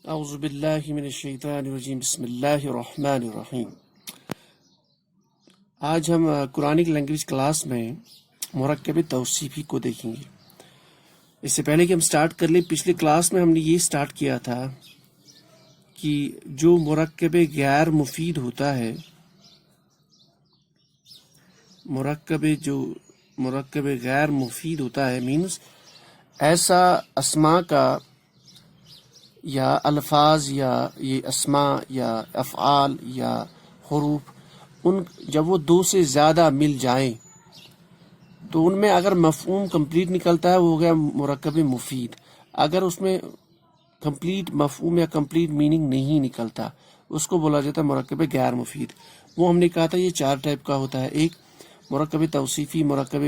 اعوذ باللہ من الشیطان الرجیم بسم اللہ الرحمن الرحیم۔ آج ہم قرآنک لینگویج کلاس میں مرکب توصیفی کو دیکھیں گے۔ اس سے پہلے کہ ہم سٹارٹ کر لیں، پچھلی کلاس میں ہم نے یہ سٹارٹ کیا تھا کہ جو مرکب غیر مفید ہوتا ہے، مرکب غیر مفید ہوتا ہے مینز ایسا اسماء کا یا الفاظ یا یہ اسماء یا افعال یا حروف، جب وہ دو سے زیادہ مل جائیں تو ان میں اگر مفہوم کمپلیٹ نکلتا ہے وہ ہو گیا مرکب مفید۔ اگر اس میں کمپلیٹ مفہوم یا کمپلیٹ میننگ نہیں نکلتا اس کو بولا جاتا ہے مرکب غیر مفید۔ وہ ہم نے کہا تھا یہ 4 ٹائپ کا ہوتا ہے، ایک مرکب توصیفی، مرکب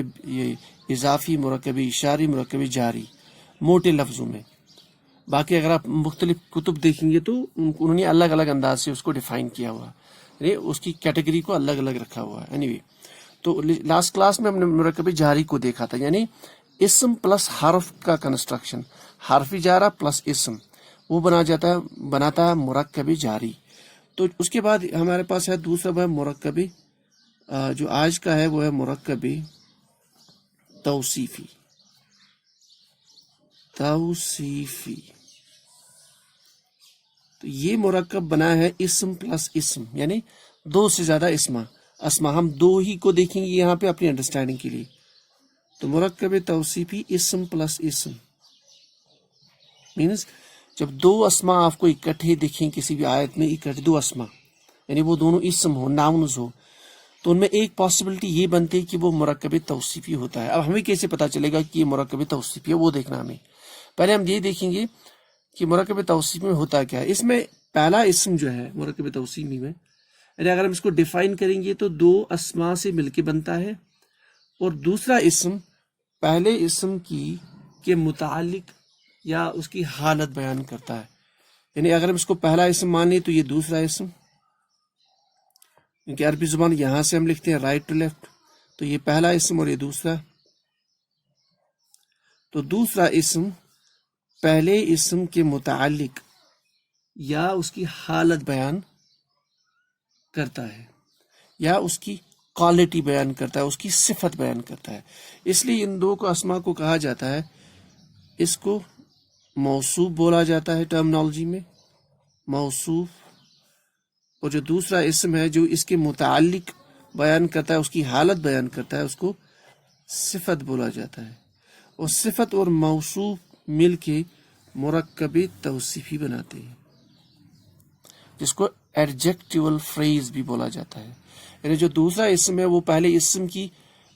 اضافی، مرکب اشاری، مرکب جاری، موٹے لفظوں میں۔ باقی اگر آپ مختلف کتب دیکھیں گے تو انہوں نے الگ الگ انداز سے اس کو ڈیفائن کیا ہوا، یعنی اس کی کیٹیگری کو الگ الگ رکھا ہوا ہے۔ اینی تو لاسٹ کلاس میں ہم نے مرکب جاری کو دیکھا تھا، یعنی اسم پلس حرف کا کنسٹرکشن، حرف جارہ پلس اسم، وہ بناتا ہے مرکب جاری۔ تو اس کے بعد ہمارے پاس ہے دوسرا وہ مرکب جو آج کا ہے وہ ہے مرکب توصیفی۔ تو یہ مرکب بنا ہے اسم پلس اسم، یعنی 2 سے زیادہ اسما ہم 2 ہی کو دیکھیں گے یہاں پہ اپنی انڈرسٹینڈنگ کے لیے۔ تو مرکب توصیفی اسم پلس اسم مینز جب 2 اسما آپ کو اکٹھے دیکھیں کسی بھی آیت میں، 2 اسما یعنی وہ دونوں اسم ہو، ناؤنز ہو، تو ان میں ایک پاسبلٹی یہ بنتی ہے کہ وہ مرکب توصیفی ہوتا ہے۔ اب ہمیں کیسے پتا چلے گا کہ یہ مرکب توصیفی ہے، وہ دیکھنا ہمیں۔ پہلے ہم یہ دیکھیں گے کہ مرکب توصیفی میں ہوتا کیا ہے۔ اس میں پہلا اسم جو ہے مرکب توصیفی میں، یعنی اگر ہم اس کو ڈیفائن کریں گے تو 2 اسما سے مل کے بنتا ہے، اور دوسرا اسم پہلے اسم کے متعلق یا اس کی حالت بیان کرتا ہے۔ یعنی اگر ہم اس کو پہلا اسم مان لیں تو یہ دوسرا اسم، کیونکہ عربی زبان یہاں سے ہم لکھتے ہیں رائٹ ٹو لیفٹ، تو یہ پہلا اسم اور یہ دوسرا۔ تو دوسرا اسم پہلے اسم کے متعلق یا اس کی حالت بیان کرتا ہے، یا اس کی کوالٹی بیان کرتا ہے، اس کی صفت بیان کرتا ہے۔ اس لیے ان 2 کو اسما کو کہا جاتا ہے، اس کو موصوف بولا جاتا ہے ٹرمنالوجی میں، موصوف، اور جو دوسرا اسم ہے جو اس کے متعلق بیان کرتا ہے، اس کی حالت بیان کرتا ہے، اس کو صفت بولا جاتا ہے۔ اور صفت اور موصوف مل کے مرکب توصیفی بناتے ہیں، جس کو ایڈجیکٹیول فریز بھی بولا جاتا ہے۔ یعنی جو دوسرا اسم ہے وہ پہلے اسم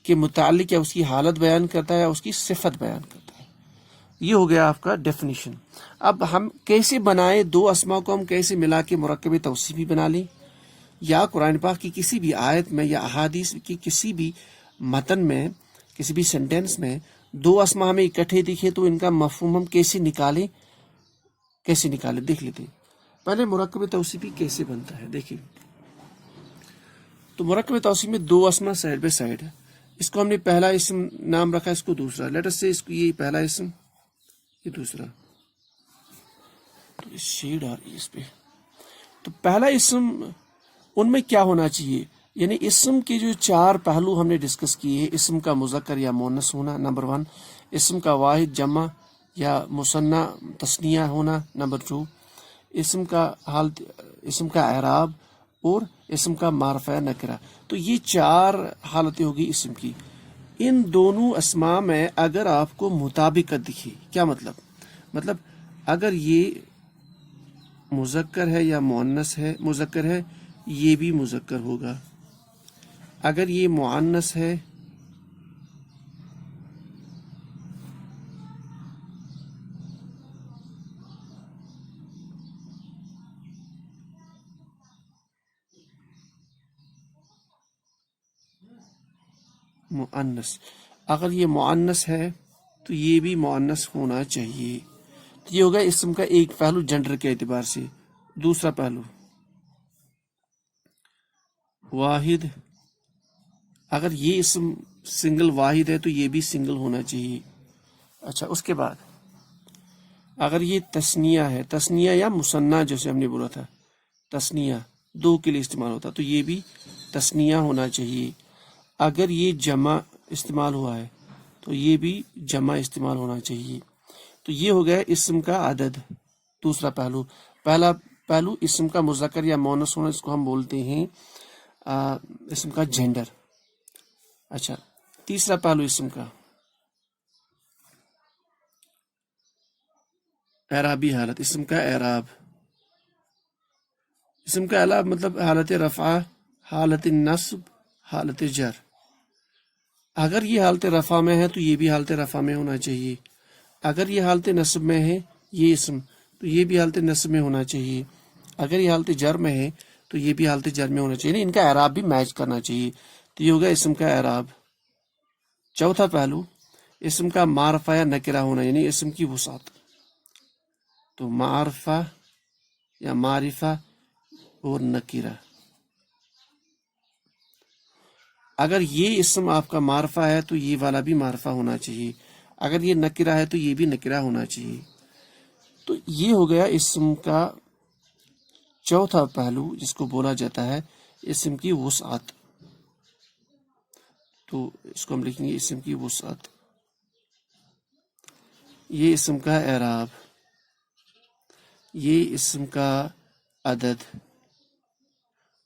کے متعلق یا اس کی حالت بیان کرتا ہے یا اس کی صفت بیان کرتا ہے۔ یہ ہو گیا آپ کا ڈیفینیشن۔ اب ہم کیسے بنائیں 2 اسما کو، ہم کیسے ملا کے مرکب توصیفی بنا لیں، یا قرآن پاک کی کسی بھی آیت میں یا احادیث کی کسی بھی متن میں، کسی بھی سینٹینس میں 2 اسما ہمیں اکٹھے دکھے تو ان کا مفہوم ہم کیسے نکالیں دیکھ لیتے ہیں۔ پہلے مرکب توصیفی کیسے بنتا ہے دیکھیں۔ تو مرکب توصیفی میں 2 اسما سائڈ بائی سائڈ ہے، اس کو ہم نے پہلا اسم نام رکھا، اس کو دوسرا، لیٹ اس سے اس کو یہ پہلا اسم، یہ دوسرا، تو شیڈ آ رہی ہے اس پہ۔ تو پہلا اسم ان میں کیا ہونا چاہیے، یعنی اسم کے جو 4 پہلو ہم نے ڈسکس کیے، اسم کا مذکر یا مؤنث ہونا نمبر 1، اسم کا واحد جمع یا مثنی تثنیہ ہونا نمبر 2، اسم کا اعراب، اور اسم کا معرفہ نکرہ۔ تو یہ 4 حالتیں ہوگی اسم کی۔ ان دونوں اسماء میں اگر آپ کو مطابقت دکھے، کیا مطلب اگر یہ مذکر ہے یا مؤنث ہے، مذکر ہے یہ بھی مذکر ہوگا، اگر یہ مؤنث ہے اگر یہ مؤنث ہے تو یہ بھی مؤنث ہونا چاہیے۔ تو یہ ہوگا اسم کا ایک پہلو جنڈر کے اعتبار سے۔ دوسرا پہلو واحد، اگر یہ اسم سنگل واحد ہے تو یہ بھی سنگل ہونا چاہیے۔ اچھا، اس کے بعد اگر یہ تثنیہ ہے، تثنیہ یا مثنیٰ جیسے ہم نے بولا تھا، تثنیہ دو کے لیے استعمال ہوتا تو یہ بھی تثنیہ ہونا چاہیے. اگر یہ جمع استعمال ہوا ہے تو یہ بھی جمع استعمال ہونا چاہیے. تو یہ ہو گیا اسم کا عدد. دوسرا پہلو. پہلا پہلو اسم کا مذکر یا مؤنث ہونا، اس کو ہم بولتے ہیں اسم کا جینڈر. اچھا، تیسرا پہلو اسم کا اعرابی حالت. اسم کا اعراب. اسم کا اعراب مطلب حالت رفع، حالت نصب، حالت جر. اگر یہ حالت رفع میں ہے تو یہ بھی حالت رفع میں ہونا چاہیے. اگر یہ حالت نصب میں ہے یہ اسم، تو یہ بھی حالت نصب میں ہونا چاہیے. اگر یہ حالت جر میں ہے تو یہ بھی حالت جر میں ہونا چاہیے. ان کا اعراب بھی میچ کرنا چاہیے. تو یہ ہوگا اسم کا اعراب. چوتھا پہلو اسم کا معرفہ یا نکرہ ہونا، یعنی اسم کی وسعت. تو معرفہ یا معرفہ اور نکرہ. اگر یہ اسم آپ کا معرفہ ہے تو یہ والا بھی معرفہ ہونا چاہیے. اگر یہ نکرہ ہے تو یہ بھی نکرہ ہونا چاہیے. تو یہ ہو گیا اسم کا چوتھا پہلو جس کو بولا جاتا ہے اسم کی وسعت. تو اس کو ہم لکھیں گے اسم کی وسعت. یہ اسم کا اعراب، یہ اسم کا عدد،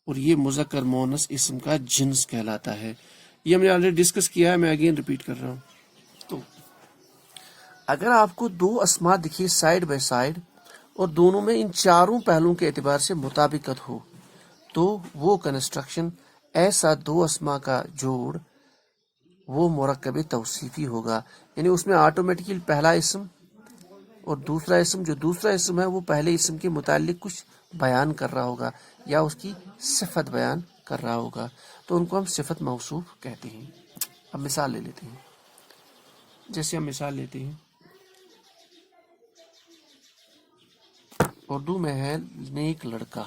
اور یہ مذکر مؤنث اسم کا جنس کہلاتا ہے. یہ ہم نے آلریڈی ڈسکس کیا ہے، میں اگین ریپیٹ کر رہا ہوں. تو اگر آپ کو دو اسما دکھے سائڈ بائی سائڈ اور دونوں میں ان چاروں پہلوؤں کے اعتبار سے مطابقت ہو تو وہ کنسٹرکشن ایسا دو اسما کا جوڑ وہ مرکب توصیفی ہوگا. یعنی اس میں آٹومیٹکلی پہلا اسم اور دوسرا اسم، جو دوسرا اسم ہے وہ پہلے اسم کے متعلق کچھ بیان کر رہا ہوگا یا اس کی صفت بیان کر رہا ہوگا. تو ان کو ہم صفت موصوف کہتے ہیں. اب مثال لے لیتے ہیں. جیسے ہم مثال لیتے ہیں، اردو میں ہے نیک لڑکا.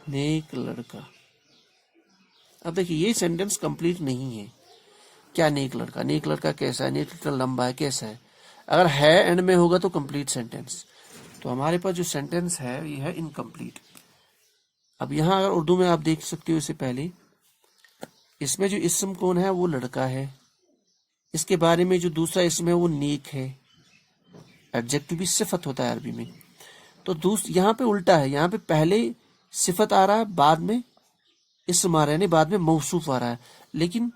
نیک لڑکا. اب دیکھیے یہ سینٹینس کمپلیٹ نہیں ہے. کیا نیک لڑکا؟ نیک لڑکا کیسا ہے؟ نیک لڑکا لمبا ہے، کیسا ہے؟ اگر ہے اینڈ میں ہوگا تو کمپلیٹ سینٹینس. تو ہمارے پاس جو سینٹینس ہے یہ ہے انکمپلیٹ. اب یہاں اگر اردو میں آپ دیکھ سکتے ہو، اس سے پہلے اس میں جو اسم کون ہے وہ لڑکا ہے. اس کے بارے میں جو دوسرا اسم ہے وہ نیک ہے. ایڈجیکٹو بھی صفت ہوتا ہے عربی میں. تو یہاں پہ الٹا ہے، یہاں پہ پہلے صفت آ رہا ہے، بعد میں اسم آ رہا ہے، یعنی بعد میں موصوف آ رہا ہے. لیکن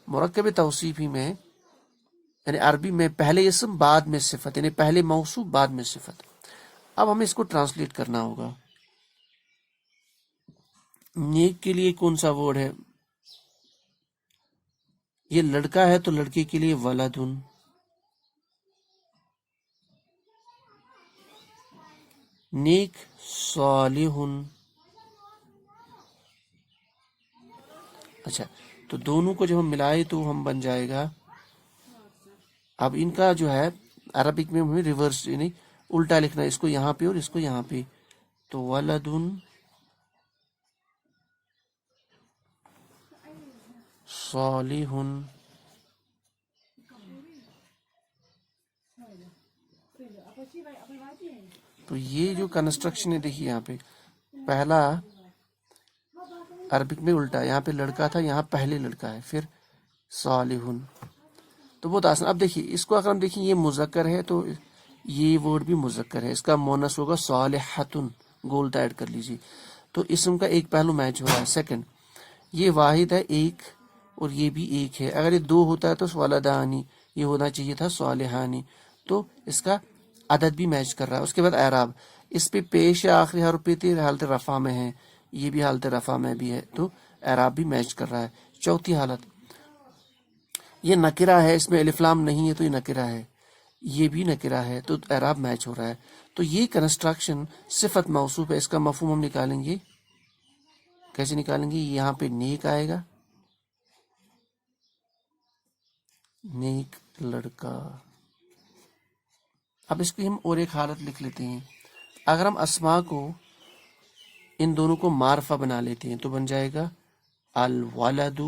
مرکب توصیفی میں یعنی عربی میں پہلے اسم بعد میں صفت، یعنی پہلے موصوف بعد میں صفت. اب ہمیں اس کو ٹرانسلیٹ کرنا ہوگا. نیک کے لیے کون سا ورڈ ہے؟ یہ لڑکا ہے تو لڑکے کے لیے ولدن. نیک صالح. اچھا، تو دونوں کو جب ہم ملائے تو ہم بن جائے گا. اب ان کا جو ہے عربک میں ہمیں ریورس یعنی الٹا لکھنا ہے، اس کو یہاں پہ اور اس کو یہاں پہ. تو ولدن صالح. تو یہ جو کنسٹرکشن ہے دیکھیے یہاں پہ پہلا عربک میں الٹا، یہاں پہ لڑکا تھا، یہاں پہلے لڑکا ہے، پھر صالح. تو بہت آسان. اب دیکھیے اس کو اگر ہم دیکھیں یہ مذکر ہے تو یہ ورڈ بھی مذکر ہے، اس کا مونس ہوگا صالحتن. گولڈ ایڈ کر لیجیے. تو اسم کا ایک پہلو میچ ہو رہا ہے. سیکنڈ، یہ واحد ہے ایک اور یہ بھی ایک ہے. اگر یہ دو ہوتا ہے تو ولدانی، یہ ہونا چاہیے تھا صالحانی. تو اس کا عدد بھی میچ کر رہا ہے. اس کے بعد اعراب، اس پہ پیش یا آخری حرف پہ تھے، حالت رفع میں ہے، یہ بھی حالت رفع میں بھی ہے، تو اعراب بھی میچ کر رہا ہے. چوتھی حالت، یہ نکرہ ہے، اس میں الف لام نہیں ہے تو یہ نکرہ ہے، یہ بھی نکرہ ہے، تو اعراب میچ ہو رہا ہے. تو یہ کنسٹرکشن صفت موصوف ہے. اس کا مفہوم ہم نکالیں گے. کیسے نکالیں گے؟ یہاں پہ نیک آئے گا، نیک لڑکا. اب اس کی ہم اور ایک حالت لکھ لیتے ہیں. اگر ہم اسما کو ان دونوں کو معرفہ بنا لیتے ہیں تو بن جائے گا الولد،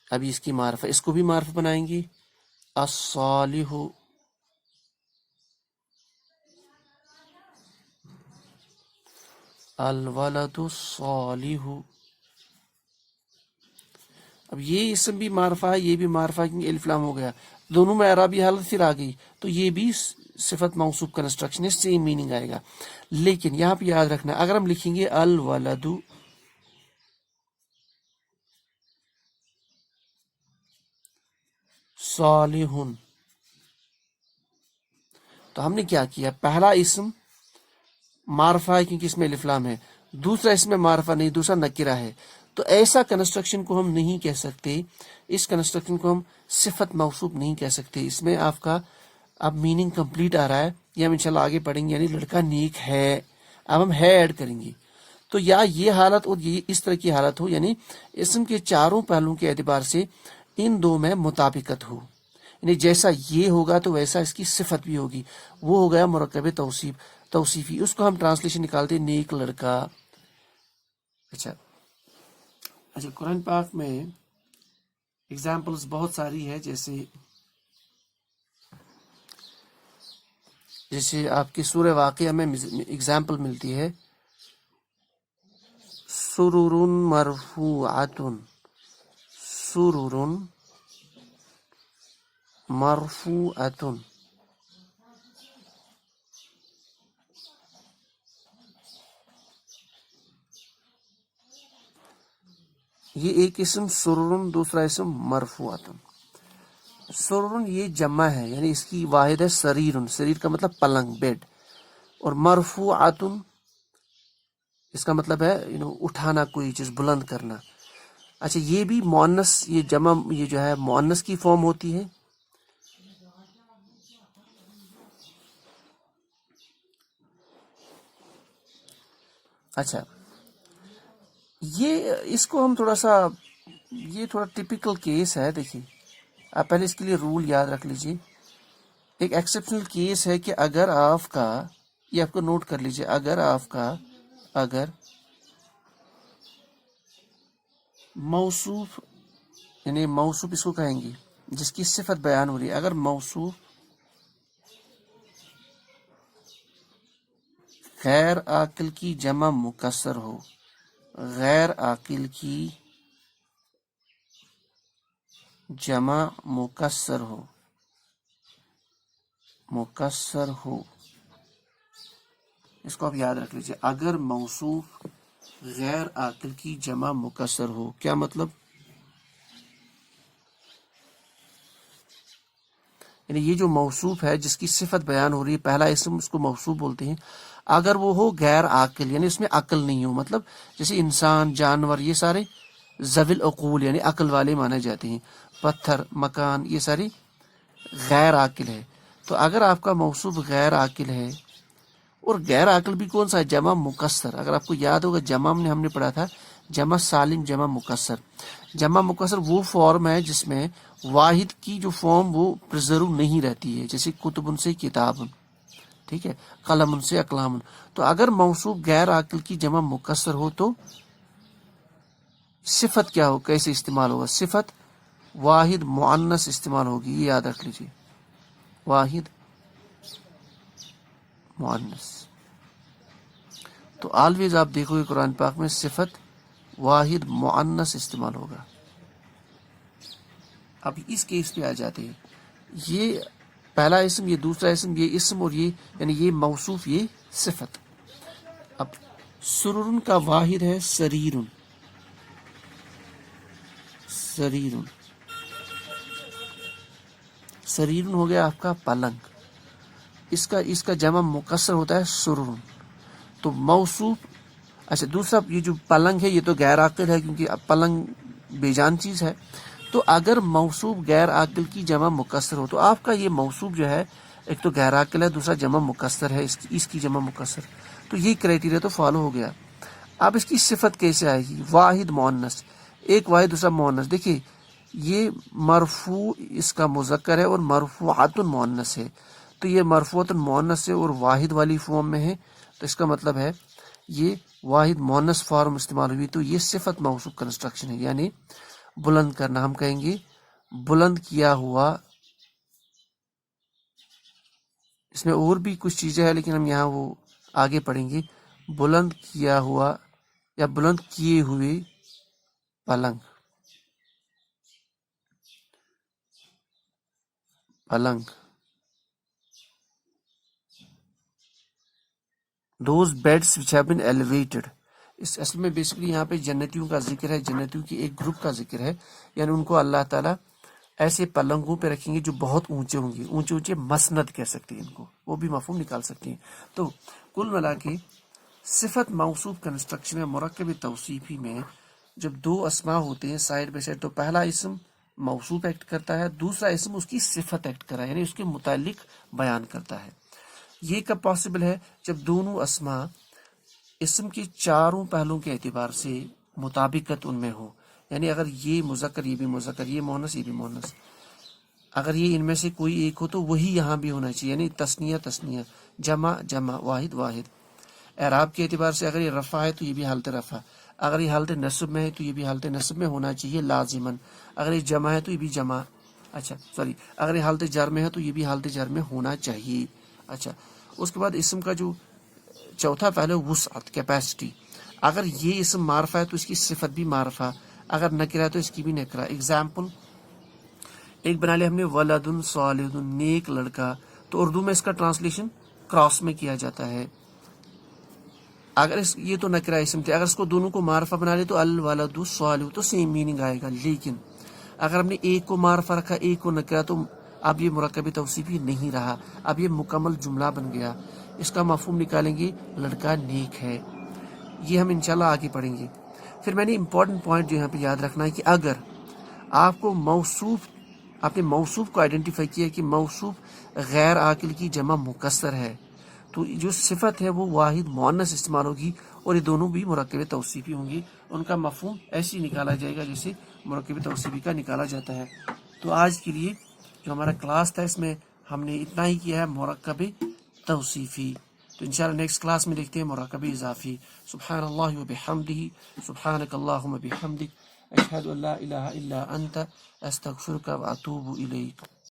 ابھی اس کی معرفہ، اس کو بھی معرفہ بنائیں گے الصالح، الولد الصالح. اب یہ اسم بھی معرفہ ہے، یہ بھی معرفہ ہے کیونکہ الف لام ہو گیا، دونوں میں اعرابی حالت پھر آ گئی، تو یہ بھی صفت موصوف کنسٹرکشن ہے، سیم میننگ آئے گا. لیکن یہاں پہ یاد رکھنا اگر ہم لکھیں گے الولد صالح، تو ہم نے کیا کیا، پہلا اسم معرفہ ہے کیونکہ اس میں الف لام ہے، دوسرا اس میں معرفہ نہیں، دوسرا نکرہ ہے، تو ایسا کنسٹرکشن کو ہم نہیں کہہ سکتے، اس کنسٹرکشن کو ہم صفت موصوف نہیں کہہ سکتے. اس میں آپ کا اب میننگ کمپلیٹ آ رہا ہے، یہ ہم انشاءاللہ آگے پڑھیں گے. یعنی لڑکا نیک ہے، اب ہم ہے ایڈ کریں گے، تو یا یہ حالت اور یہ اس طرح کی حالت ہو، یعنی اسم کے چاروں پہلوؤں کے اعتبار سے ان دو میں مطابقت ہو، یعنی جیسا یہ ہوگا تو ویسا اس کی صفت بھی ہوگی. وہ ہو گیا مرکب توصیفی، اس کو ہم ٹرانسلیشن نکالتے نیک لڑکا. اچھا قرآن پاک میں ایگزامپلز بہت ساری ہے، جیسے آپ کی سورہ واقعہ میں ایگزامپل ملتی ہے سرر مرفوعۃ، سرر مرفوعۃ. یہ ایک اسم سرر، دوسرا اسم مرفوعۃ. سرر یہ جمع ہے، یعنی اس کی واحد ہے سریر، سریر کا مطلب پلنگ، بیڈ، اور مرفوعۃ اس کا مطلب ہے اٹھانا، کوئی چیز بلند کرنا. اچھا یہ بھی مؤنث، یہ جمع، یہ جو ہے مؤنث کی فارم ہوتی ہے. اچھا یہ اس کو ہم یہ تھوڑا ٹپیکل کیس ہے. دیکھیے آپ پہلے اس کے لیے رول یاد رکھ لیجیے. ایک ایکسیپشنل کیس ہے کہ اگر آپ کا، یہ آپ کو نوٹ کر لیجیے، اگر موصوف، یعنی موصوف اس کو کہیں گے جس کی صفت بیان ہو رہی ہے، اگر موصوف غیر عاقل کی جمع مکسر ہو، غیر عاقل کی جمع مکسر ہو، اس کو آپ یاد رکھ لیجیے. اگر موصوف غیر عاقل کی جمع مکسر ہو، کیا مطلب، یعنی یہ جو موصوف ہے جس کی صفت بیان ہو رہی ہے، پہلا اسم اس کو موصوف بولتے ہیں، اگر وہ ہو غیر عاقل، یعنی اس میں عقل نہیں ہو، مطلب جیسے انسان، جانور، یہ سارے ذوی العقول یعنی عقل والے مانے جاتے ہیں، پتھر، مکان، یہ ساری غیر عاقل ہے. تو اگر آپ کا موصوف غیر عاقل ہے، اور غیر عاقل بھی کون سا ہے، جمع مکسر. اگر آپ کو یاد ہوگا جمع ہم نے پڑھا تھا، جمع سالم، جمع مکسر. جمع مکسر وہ فارم ہے جس میں واحد کی جو فارم وہ پرزرو نہیں رہتی ہے، جیسے کتب سے کتاب، ٹھیک ہے، قلم سے اقلام. تو اگر موصوف غیر عاقل کی جمع مکسر ہو تو صفت کیا ہو، کیسے استعمال ہوگا، صفت واحد مؤنث استعمال ہوگی، یہ یاد رکھ لیجیے، واحد مؤنث. تو آلویز آپ دیکھو گے قرآن پاک میں صفت واحد مؤنث استعمال ہوگا. اب اس کیس پہ آ جاتے ہیں، یہ پہلا اسم، یہ دوسرا اسم، یہ اسم، اور یہ یعنی یہ موصوف، یہ صفت. اب سرر کا واحد ہے سریرن، سریرن ہو گیا آپ کا پلنگ، اس کا جمع مکسر ہوتا ہے سرر. تو موصوف، اچھا دوسرا یہ جو پلنگ ہے یہ تو غیر عاقل ہے کیونکہ پلنگ بے جان چیز ہے. تو اگر موصوف غیر عاقل کی جمع مکسر ہو تو آپ کا یہ موصوف جو ہے ایک تو غیر عاقل ہے، دوسرا جمع مکسر ہے، اس کی جمع مکسر. تو یہ کرائٹیریا تو فالو ہو گیا. اب اس کی صفت کیسے آئے گی، واحد مؤنث، ایک واحد دوسرا مؤنث. دیکھیے یہ مرفوع اس کا مذکر ہے اور مرفوعات مؤنث ہے، تو یہ مرفوعۃ مؤنث سے اور واحد والی فارم میں ہے، تو اس کا مطلب ہے یہ واحد مؤنث فارم استعمال ہوئی، تو یہ صفت موصوف کنسٹرکشن ہے، یعنی بلند کرنا. ہم کہیں گے بلند کیا ہوا. اس میں اور بھی کچھ چیزیں ہیں لیکن ہم یہاں وہ آگے پڑھیں گے. بلند کیا ہوا یا بلند کیے ہوئے پلنگ. Those beds which have been elevated. اس اصل میں بیسکلی یہاں پہ جنتیوں کا ذکر ہے، جنتیوں کی ایک گروپ کا ذکر ہے، یعنی ان کو اللہ تعالیٰ ایسے پلنگوں پہ رکھیں گے جو بہت اونچے ہوں گے، اونچے اونچے مسند کہہ سکتے ہیں ان کو، وہ بھی مفہوم نکال سکتے ہیں. تو کل ملا کے صفت موصوف کنسٹرکشن میں مرکب توصیفی میں جب دو اسما ہوتے ہیں سائڈ بائی سائڈ، تو پہلا اسم موصوف ایکٹ کرتا ہے، دوسرا اسم اس کی صفت ایکٹ کرتا ہے، یعنی اس کے متعلق بیان کرتا ہے. یہ کب پاسبل ہے؟ جب دونوں اسما اسم کے چاروں پہلوں کے اعتبار سے مطابقت ان میں ہو، یعنی اگر یہ مذکر یہ بھی مذکر، یہ مؤنث یہ بھی مؤنث، اگر یہ ان میں سے کوئی ایک ہو تو وہی یہاں بھی ہونا چاہیے، یعنی تثنیہ تثنیہ، جمع جمع، واحد واحد. اعراب کے اعتبار سے اگر یہ رفع ہے تو یہ بھی حالت رفع، اگر یہ حالت نصب میں ہے تو یہ بھی حالت نصب میں ہونا چاہیے لازماً، اگر یہ جمع ہے تو یہ بھی جمع، اگر یہ حالت جر میں ہے تو یہ بھی حالت جر میں ہونا چاہیے. اچھا، اس کے بعد اسم کا جو چوتھا پہلو وسعت، کیپیسٹی. اگر یہ اسم معرفہ ہے تو اس کی صفت بھی معرفہ، اگر نکرہ ہے تو اس کی بھی نکرہ. ایگزامپل ایک بنا لیا ہم نے ولد صالح، نیک لڑکا، تو اردو میں اس کا ٹرانسلیشن کراس میں کیا جاتا ہے. اگر یہ تو نکرہ اسم تھے، اگر اس کو دونوں کو معرفہ بنا لے تو الولد صالح، تو سیم میننگ آئے گا. لیکن اگر ہم نے ایک کو معرفہ رکھا ایک کو نکرہ، تو اب یہ مرکب توصیفی نہیں رہا، اب یہ مکمل جملہ بن گیا. اس کا مفہوم نکالیں گے لڑکا نیک ہے. یہ ہم انشاءاللہ آگے پڑھیں گے. پھر میں نے امپورٹنٹ پوائنٹ جو یہاں پہ یاد رکھنا ہے کہ اگر آپ کو آپ نے موصوف کو آئیڈینٹیفائی کیا کہ موصوف غیر عاقل کی جمع مکسر ہے، تو جو صفت ہے وہ واحد مؤنث استعمال ہوگی اور یہ دونوں بھی مرکب توصیفی ہوں گی. ان کا مفہوم ایسے ہی نکالا جائے گا جیسے مرکب توصیفی کا نکالا جاتا ہے. تو آج کے لیے جو ہمارا کلاس تھا اس میں ہم نے اتنا ہی کیا ہے مرکب توصیفی. تو انشاءاللہ نیکسٹ کلاس میں دیکھتے ہیں مرکب اضافی. سبحان اللہ و بحمدہ، سبحانک اللہم بحمدک، اشہد ان لا الہ الا انت، استغفرک و اتوب الیک.